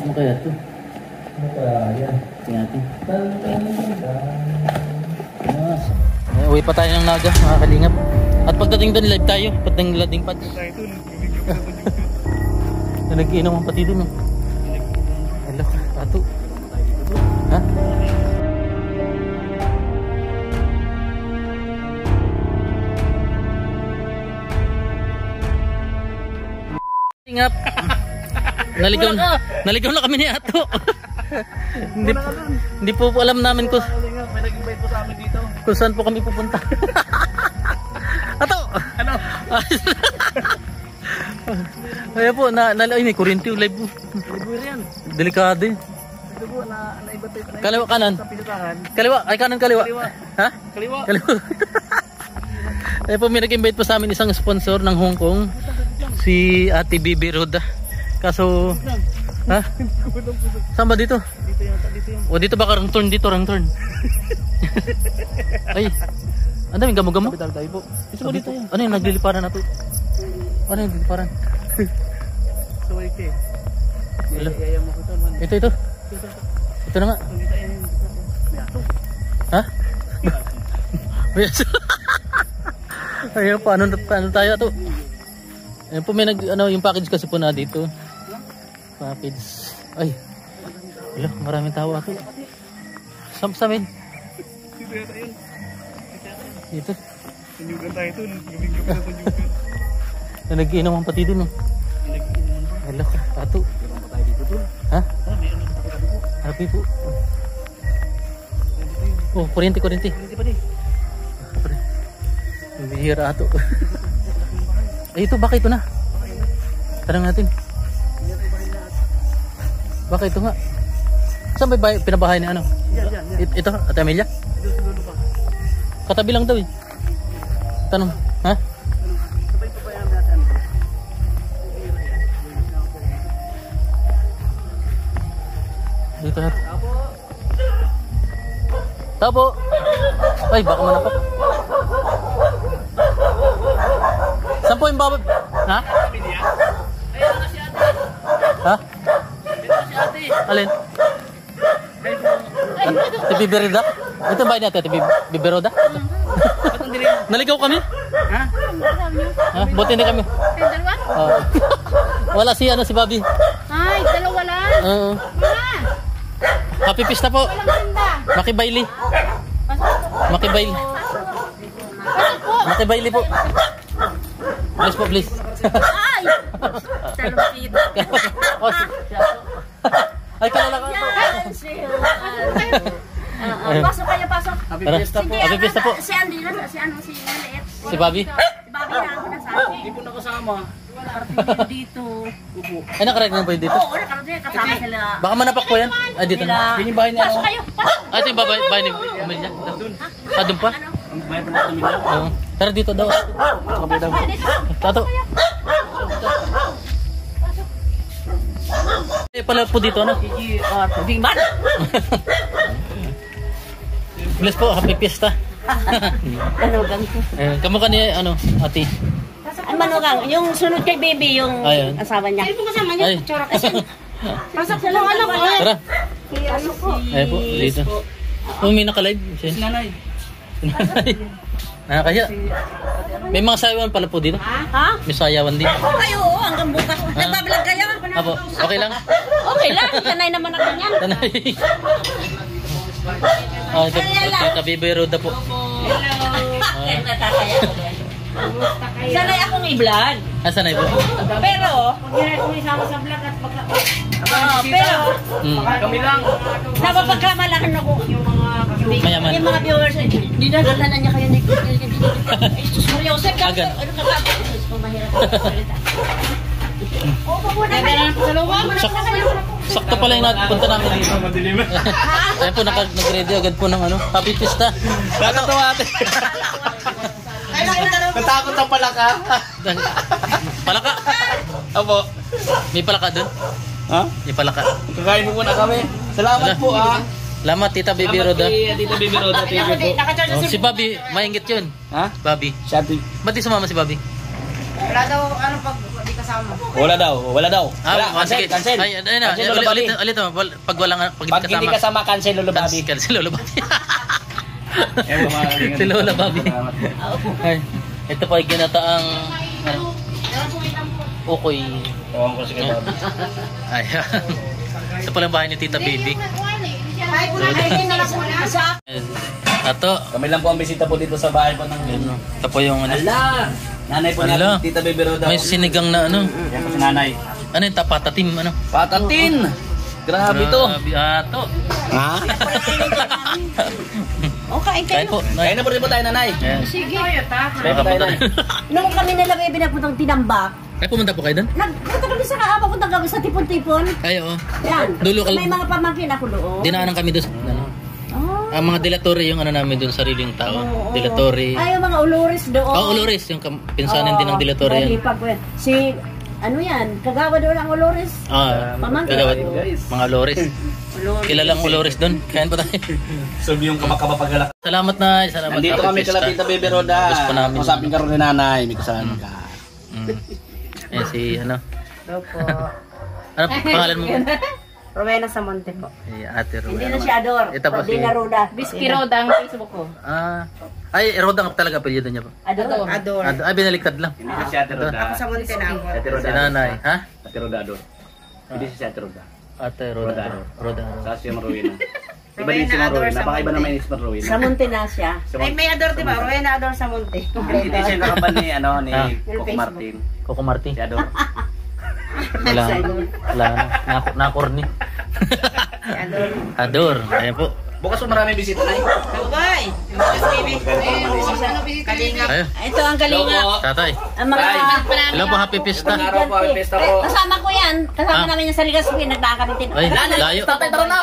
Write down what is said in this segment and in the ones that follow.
Ano kaya ito? Ano kaya yan? Tingnan natin. Uwi pa tayo ng Naga, mga kalingap. At pagdating doon, live tayo. Pagdating lading pad. Nag-iinom ang pati doon. Hello, ato. Ha? Kalingap. Naligaw na kami ni Ato. Hindi po alam namin kung may nag-invite po sa amin dito. Kung saan po kami pupunta. Ato! Ano? Kaya po, may kuryente yung live po. Libre yan. Delikado eh. Ito po, naiba tayo. Kaliwa, kanan. Sa pinutahan. Kaliwa, ay kanan, kaliwa. Ha? Kaliwa. Kaliwa. Kaya po, may nag-invite po sa amin isang sponsor ng Hong Kong. Si Ate Bibi Roda. Kaso, ha? Saan ba dito? Dito yata, dito yun. O dito ba karang turn dito, rang turn? Ay, ang daming gamo-gamo. Kapital tayo po. Dito po dito yan. Ano yung nagliliparan na to? Ano yung nagliliparan? So, okay. Hello. Yaya mo ko ito, man. Ito. Ito na nga. Pagkita yan yung dito. May ato. Ha? Yes. Ayun, paano tayo to? Ayun po, may yung package kasi po na dito. Package. Ay. Hello, maraming tao ato. Sa amin. Dito yata yun. Dito. Sanyugan tayo ito. Lumigyan pa na sanyugan. Nag-iinom ang pati dun. Hello, ato. Meron pa tayo dito dun. Ha? May ano sa tabi po. Happy po. Oh, kuryente. Hindi pa din. Bihira ato. Ay, ito, baka ito na. Tanong natin. Baka ito nga. Saan ba pinabahay ni ano? Yan. Ito, Ate Amelia? Ito siguro pa. Katabi lang daw eh. Tanong, ha? Sabay pa ba yan natin? Dito na. Tapo. Ay, baka manapak. Saan po yung babab? Ha? Ayun na si ate. Ha? Ito si ate. Alin? Ate Biberoda? Ito ba natin, Ate Biberoda? Ba't ang dilim? Naligaw kami? Ha? Ha? Buti hindi kami. Ay, dalawa? Oo. Wala si Bobby. Ay, dalawa lang. Oo. Mga, Happy pista po. walang tinda. Makibaili. Pasok po. Makibaili. Pasok po. Makibaili po. Please po, please. Ay! Talupit. Ay, kalala ka. Pasok kayo, pasok. Happy Tara. fiesta po. Hindi, Happy fiesta po. Si Andy na, si Maliit. Si Bobby? Si Bobby na ako nasabi. Hindi po nakasama. Parating dito. Upo. Ay, nakarag na po yun dito. Oo, nakarating. Kasama sila. Baka manapak po yan. Ay, dito na. Yun yung bahay niya. Pasok kayo, pasok. Ay, ito yung bahay ni Amelia. Ah, doon pa? Ang bahay pa natin nila. Oo. Tara dito daw. Kabi daw. Tato. Eh, pala po dito, ano? Hindi man. Bless po, happy fiesta. Manugang ko. Kamukha ni, ate. Ay, manugang. Yung sunod kay baby, yung Ayun. asawa niya. Hindi po kasama niya. Ay. Tsura kasi. Pasok sa lang, alam ko. Tara. Pasok po. Ay po, dito. Kung may nakalive. Si nanay. Kaya. May mga sayawan pala po dito. Ha? May sayawan din. Ay, oo, hanggang bukas. Nagbablog kayo? Apo, okay lang? Okay lang, sanay naman ako niyan. Tanay. Ito, Tita Bibi Roda po. Sanay akong i-vlog. Sanay po? Pero, kung isama sa vlog at pagka... pero, Kami lang. napapagkamalakan ako. Mayaman. Yung mga viewers, dinadala na niya kayo ni Jesus Mariosep. Agad. Ano ka ba? Jesus ko, mahirap salita. Oo, muna kayo. Sakto pala yung punta namin dito. Madilim. Ayan po, nag-ready agad po ng happy fiesta. Nakatawa ate. Natakot ang palaka. Palaka? Opo. May palaka dun? Ha? May palaka. Kakain mo muna kami. Salamat po Salamat, Tita Bibi Roda. Tita Bibi Roda. Thank you po. Si Bobby, maingit yun. Ha? Bobby. Shanti. Ba't di sumama si Bobby? Wala daw, pag di ka kasama. Wala daw. Wala, sige. cancel. Ay, ayun na. Cancel, Lolo Bobby. Ulit mo. Pag walang, Pag hindi kasama, cancel, Lolo Bobby. Cancel, Lolo Bobby. Si Lola Bobby. Ay, ito po ay ginataang ukoy. Ewan ko, sige, Bobby. Ayan. Ito pala ang bahay ni Tita Baby. Ay, na lang muna. Ato. Kami lang po ang bisita po dito sa bahay po ng... Ito po yung ano. Ala! Nanay po Ala. natin, Tita Baby Roda. May sinigang na ano. Yan po si nanay. Ano yung tapatatim ano? Patatin! Grabe to. Grabe ato. Ha? Okay, Kain po. Kaya na po rin po tayo, nanay. Ayan. Sige. Kaya po tayo, nanay. Nung kami nilagay binapuntang tinambak, Ay, pumunta po kayo doon? nagpunta kami sa kahaba, punta kami sa tipon-tipon. Ay, oo. Yan. Dulo ka May mga pamangkin ako doon. Dinaanan kami doon. Ano? Oh. Ang mga delatory yung ano namin doon, sariling tao. Oo. Delatory. Ay, yung mga uluris doon. Oh, Ulores, yung pinsanin din ng delatory yan. Malipag ko yan. Si, ano yan, kagawa doon ang uluris. Ah, Pamangkin. kagawad. Guys. Mga Ulores. Kilalang Ulores doon. Kain pa tayo. Sabi yung kamakabapagala. Salamat na. Salamat. Nandito Happy kami Fiesta. kala Tita Baby Roda. Gusto pa namin. Masapin ka rin ni nanay. May kasama ka. Ayan si ano. Hello po. Ano pangalan mo? Rowena Samonte po. Si Ate Roda. Hindi na si Ador. Ito po Hindi si... na Roda. Biski Roda ang Facebook ko. Ah. Ay, Roda nga talaga apelyido niya po. Ador. Ador. Ay, binaliktad lang. Hindi si Ate Roda. Sa Monte na ako. Ate Roda. Si nanay. Ha? Ate Roda Ador. Hindi si Ate Roda. Ate Roda. Roda. Sa si Marowina. Iba din si Marowina. Baka iba naman si Marowina. Sa Monte na siya. Ay, may Ador diba? Rowena Ador sa Monte. Hindi siya nakabal ni, ano, ni Ah. Coco Martin. Coco Marti. Si Ador. Wala. Wala na. Nakorni. Ador. Ador. Ayan po. Bukas po marami bisita na. Bye! Kalinga. Ayo. Ito ang kalinga. Tatay. Ang mga... Hello po, happy fiesta. Araw po, happy fiesta po. Kasama ko yan. Kasama Ah. namin yung sa Ligaspi. Nagdaan kami tin. Ay, layo. Tatay, tara na!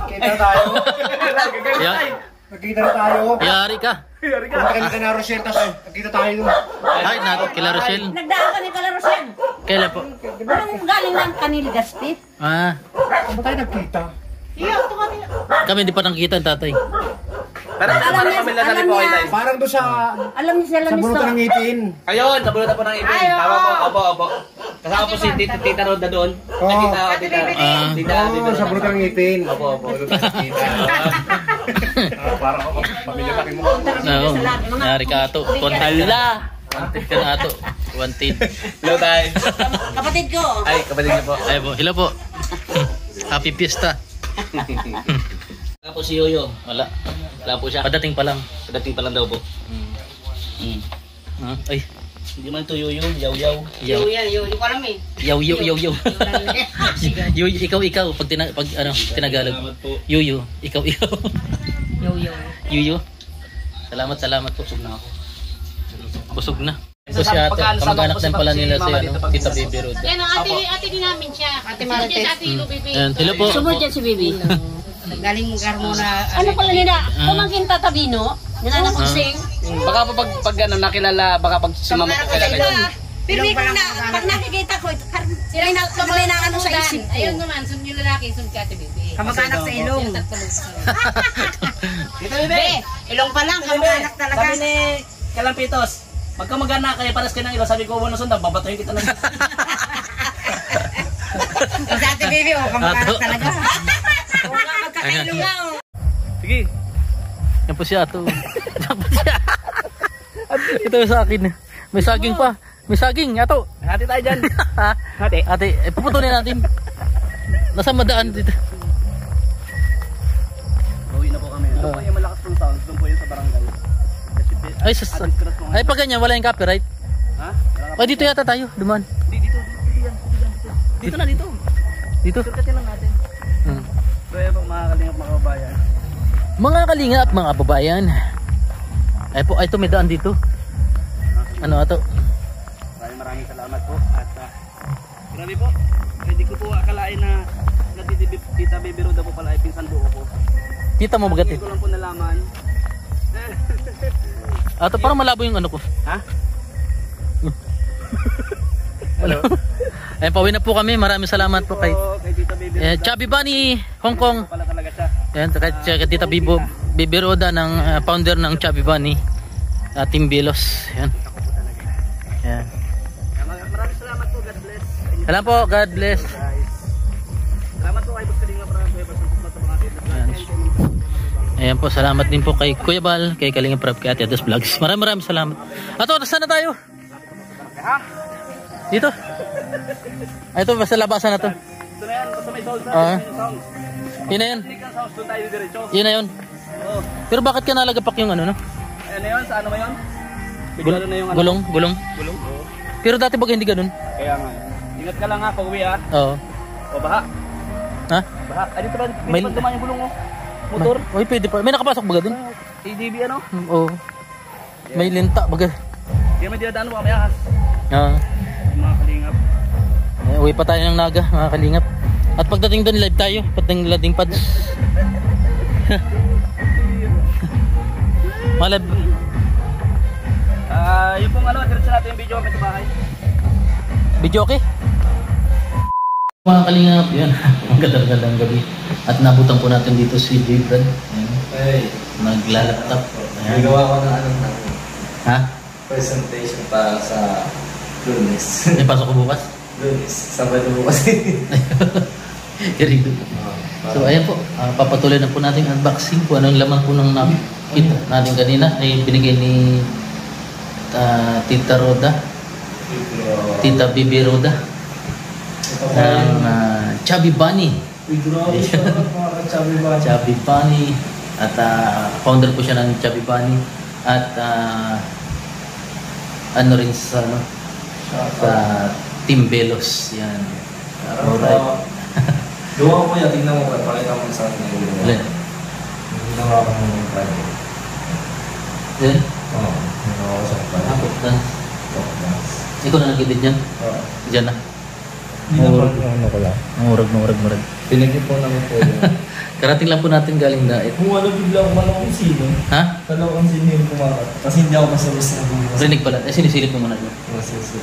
Kita na tayo. Nagkita na tayo. Yari ka. Punta kami ka na Rochelle, tapos nagkita tayo dun. Ay, kila Rochelle. Nagdaan kami kala Rosel. Kailan po? Anong galing lang kanil Ligaspi? Ah, Ano tayo nagkita? kami hindi pa nakikita ang tatay. Pero Alam niya, pamilya natin alam po niya. kayo tayo. Parang doon sa Alam niyo sila sa misto. bunutan ng ngipin. Ayun, nabulutan po ng ibig. Tama po, opo. Kasama po si Tita Roda doon. Oo. Ay, Tita Ah. Oo, sa bunutan ng ngipin. Opo. Parang ako, pamilya natin mo. Oo. Yari ka ato. Wanted ka. Wanted ka na ato. Wanted. Hello tayo. Kapatid ko. Ay, kapatid niyo po. Ay po, hello po. Happy fiesta. Wala po si Yoyo. Wala. Wala po siya. Padating pa lang. Padating pa lang daw po. Ay, Hindi man to Yoyo, yaw-yaw. yaw. Yan, yun ko alam eh. Yaw, ikaw. Pag tinagalog. Salamat po. Yuyu, ikaw. Yo-yo. Yuyu. Salamat po. Busog na ako. Busog na. Ito si ate. Kamag-anak din pala nila si Tita Baby Roda. Yan ang ate din namin siya. Ate Marites. Ate Ilo Bibi. Ayan, hello po. Sumod yan si Bibi. Galing Carmona. Ano pala nila? Pamangkin tatabino? Nananapagsing? Baka po pag ano, nakilala, baka pag sumama ko kailangan. Pero pag nakikita ko, sila na ano sa isip ko. Ayun naman, sun yung lalaki, sun ka Ate Bibi. Kamag-anak sa ilong. Tita Bebe! Ilong pa lang, kamag-anak talaga. Sabi ni Kalampitos, magkamag-anak kayo, paras ka ng ilo. Sabi ko, ano sundan, babatuhin kita ng... Kasi Ate Bibi, kamag-anak talaga. Magkakailong nga oh. Sige. Yan po siya ato. Yan po siya. Ito sa akin. May saging pa. May saging ato. Hati tayo dyan. Hati. Ate, puputunin natin. Nasa madaan dito. Uwi na po kami. Doon po yung malakas pong sound. Doon po yung sa barangay. Ay, pag ganyan, wala yung copyright. Ha? Ay, dito yata tayo. Duman. Dito. Dito na, dito. Dito. Surkatin lang natin. Kaya pag makakalingap mga kabayan. Mga kalinga at mga babayan. Ay po, ito may daan dito. Ano ato? Maraming salamat po. At grabe po. Hindi ko po akalain na Tita Baby Roda po pala ay pinsan buo ko. Kita mo bagat eh. Hindi ko lang po nalaman. Ato, parang malabo yung ano ko. Ha? Hello. Ayun, pauwi na po kami. Maraming salamat po kay Kay Tita Baby Roda. Chubby Bunny, Hong Kong. Pala talaga siya. Ayan, kay Tita Baby Roda ng founder ng Chubby Bunny. Team Bilos. Ayan. Ayan. Maraming salamat po. Salamat po. God bless. Guys. Salamat po kay Boss Kalinga para sa ibang sa mga atin. Ayan po, salamat din po kay Kuya Bal, kay Kalinga Prab, kay Ate Ados Vlogs. Maraming salamat. Ato, saan na tayo? Dito. Ay, ito, basta labasan na to. Ito na yan, basta may sound sa Ah. sound. Yun na yun. Hindi ka sound, doon tayo diretso. Yun na yun. Oo. Pero bakit ka nalagapak yung ano, no? Ano yun? Sa ano ba yun? Bigla na yung ano? Gulong, gulong. Gulong? Oo. Pero dati baga hindi ganun. Kaya nga. Ingat ka lang ha, pag uwi ha. Oo. O baha. Ha? Baha. Ay, dito ba? May- Dito ba dumaan yung gulong mo? Motor? Uy, pwede pa. May nakapasok baga dun? ADB ano? Oo. May linta baga. Hindi may dinadaan mo kami ahas. Oo. Yung mga kalingap. Uwi pa tayo ng Naga, mga kalingap. At pagdating doon, live tayo. Pagdating lading pads. Malab. Yung pong ano, diretso natin yung video kami sa bahay. Video okay? Mga kalingap, yan. Ang gandang gabi. At nabutan po natin dito si Jibran. Hey, Naglalaptop. Ayan. nagawa ko ng ano na Ha? presentation para sa Lunes. May pasok ko bukas? Lunes, Sabado bukas. Very good. So ayan po, papatuloy na po natin unboxing kung anong laman po ng nakita natin kanina ay binigay ni Tita Roda, Tita Bibi Roda ng Chubby Bunny. Chubby Bunny at founder po siya ng Chubby Bunny at ano rin sa ano sa Team Velos yan. Alright. Gawa ko yan, tingnan mo, pakita mo sa akin yung gawa. Alin? Ginawa ko ng project. Yan. Oo, ginawa ko sa project. Tapos dance. Ikaw na nag-edit dyan? Oo. Diyan na. Hindi naman ano ko lang. Murag. Pinag-ipunan ko po yun. Karating lang po natin galing dait. Kung ano, bigla ko man akong sino. Ha? Kala ko kung sino yung kumakat. Kasi hindi ako basta-basta nag-uwas. Rinig pala. Sinisilip mo muna dyan. Masisip.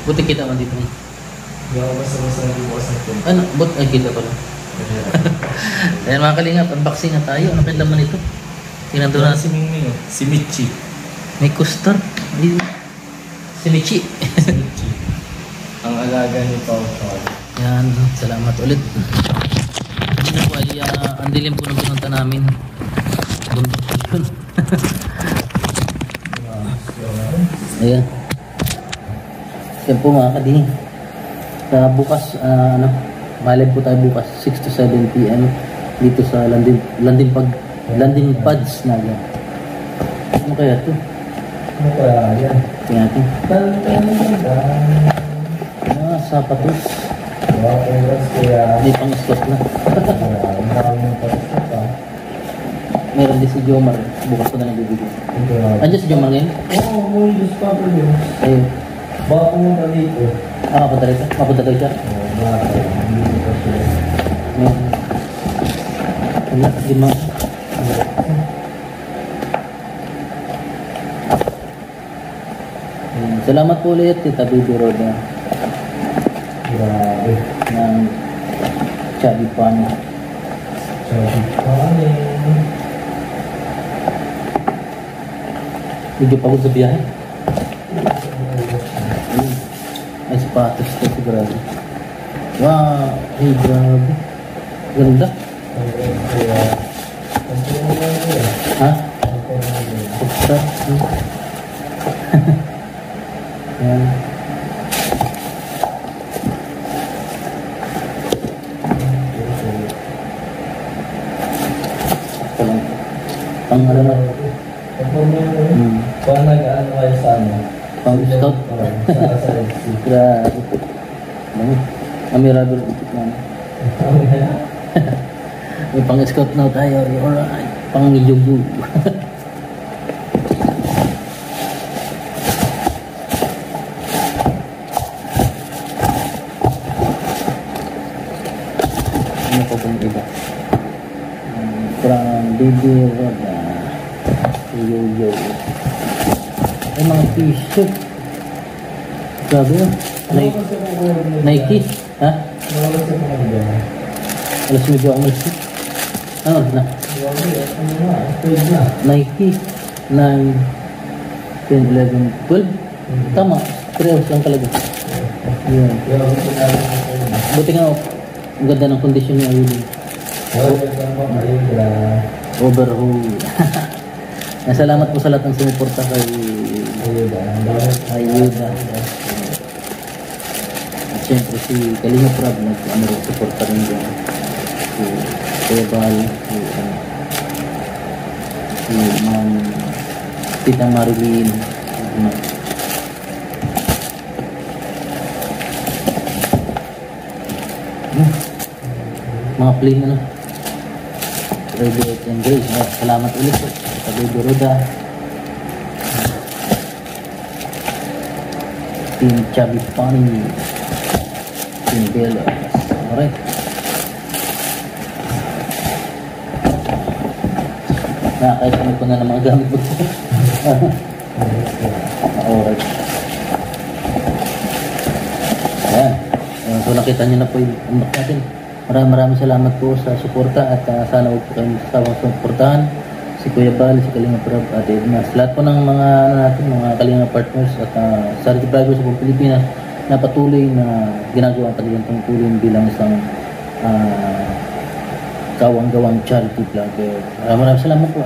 Buti kita man dito. Hindi ako basta-basta nag-uwas ng pinto. Ano? Ay, kita pala. Ayan mga kalingap, unboxing na tayo. Ano kailan man ito? Tingnan doon Doon natin. si Mingming, si Michi. May custard. Si Michi. Si Michi. Ang alaga ni Pao Pao. Yan, salamat ulit. Hindi na po ay ang dilim po ng pinunta namin. Bundok yun. Ayan. Yan po mga kading. Sa bukas, malive po tayo bukas 6 to 7 PM dito sa Landing Pads na yan. Ano kaya ito? Ano kaya yan? Tingnan natin. Sapatos. May pang-scott na. Meron din si Jomar. Bukas ko na nagbibigay. Andiyan si Jomar ngayon? Oo, may discover yun. Ayun. Baka pumunta dito. Mapunta rin siya? Mapunta daw siya? Oo, hindi ko siya. Wala, di ma. Salamat po ulit, Tita Bibi Roda. Grabe. Ng Chubby Bunny. Sabi pa Medyo pagod sa biyahe. Ay, sapatos ito sigurado. Wow! Ay, grabe. Ganda. Ha? Buksa. Yan. Pang ano na? Kung nag-ano kayo sa ano? Pang scout? Sa LC. Grabe. Ano? Amirable ulit na. May pang scout na tayo. Alright. Pang yugu. Ano pa pang iba? From Bibi Roda. Yo. Ay, mga t-shirt. Grabe yun. Nike. Ha? Alas medyo ako Nike. Ano na? Nike. 9, 10, 11, 12. Tama. 3 hours lang talaga. Yun. Buti nga, ang ganda ng kondisyon niya yun. Overhaul. Salamat po sa lahat ng sumuporta kay Ayuda. At syempre si Kalinga Prab nag-suporta rin dyan. Si Kuya Bal, si Ma'am Tita Marilyn, mga plain ano, Ready and Grace. Salamat ulit po sa Baby Roda, Team Chubby Funny, Team Bella. Alright, nakakaisamit ko na ng mga gamit mo. Alright, ayan. So nakita nyo na po yung unbox natin. Maraming salamat po sa suporta at sana huwag po kayong sasawang suportahan si Kuya Bal, si Kalinga Prab at Ednas. Lahat po ng mga mga Kalinga partners at Charity Vloggers sa buong Pilipinas na patuloy na ginagawa ang kanilang tungkulin bilang isang kawang-gawang charity vlogger. Maraming salamat po.